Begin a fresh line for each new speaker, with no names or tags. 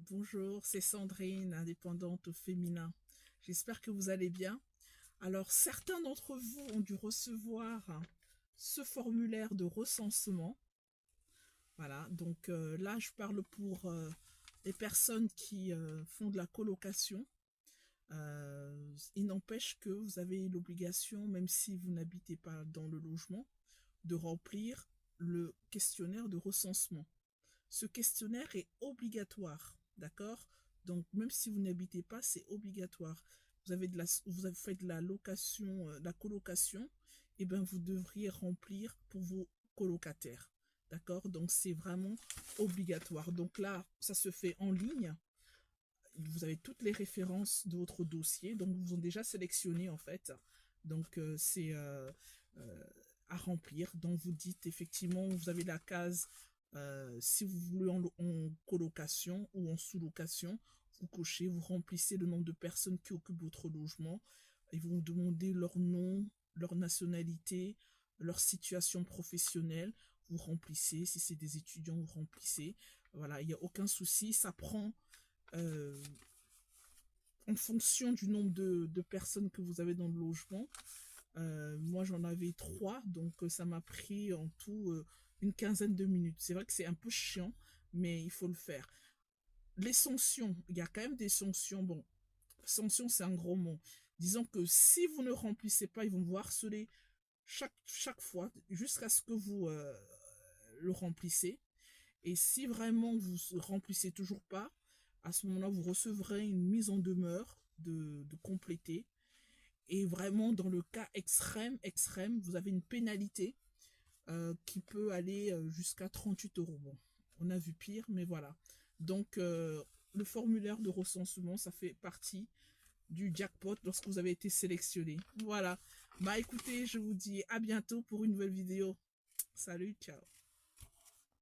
Bonjour, c'est Sandrine, indépendante au féminin. J'espère que vous allez bien. Alors, certains d'entre vous ont dû recevoir ce formulaire de recensement. Voilà, donc là, je parle pour les personnes qui font de la colocation. Il n'empêche que vous avez l'obligation, même si vous n'habitez pas dans le logement, de remplir le questionnaire de recensement. Ce questionnaire est obligatoire, d'accord? Donc, même si vous n'habitez pas, c'est obligatoire. Vous avez fait de la location, de la colocation, et bien vous devriez remplir pour vos colocataires, d'accord? Donc, c'est vraiment obligatoire. Donc là, ça se fait en ligne. Vous avez toutes les références de votre dossier, donc vous ont déjà sélectionné en fait. Donc, c'est à remplir. Donc, vous dites effectivement, vous avez la case si vous voulez en colocation ou en sous-location, vous cochez, vous remplissez le nombre de personnes qui occupent votre logement. Ils vont vous demander leur nom, leur nationalité, leur situation professionnelle. Vous remplissez. Si c'est des étudiants, vous remplissez. Voilà, il n'y a aucun souci. Ça prend euh, en fonction du nombre de personnes que vous avez dans le logement. Moi, j'en avais 3, donc ça m'a pris en tout une quinzaine de minutes. C'est vrai que c'est un peu chiant, mais il faut le faire. Les sanctions, il y a quand même des sanctions. Bon, sanctions, c'est un gros mot. Disons que si vous ne remplissez pas, ils vont vous harceler chaque fois jusqu'à ce que vous le remplissez. Et si vraiment vous ne remplissez toujours pas, à ce moment-là, vous recevrez une mise en demeure de compléter. Et vraiment, dans le cas extrême, vous avez une pénalité qui peut aller jusqu'à 38 €. Bon, on a vu pire, mais voilà. Donc, le formulaire de recensement, ça fait partie du jackpot lorsque vous avez été sélectionné. Voilà. Bah écoutez, je vous dis à bientôt pour une nouvelle vidéo. Salut, ciao.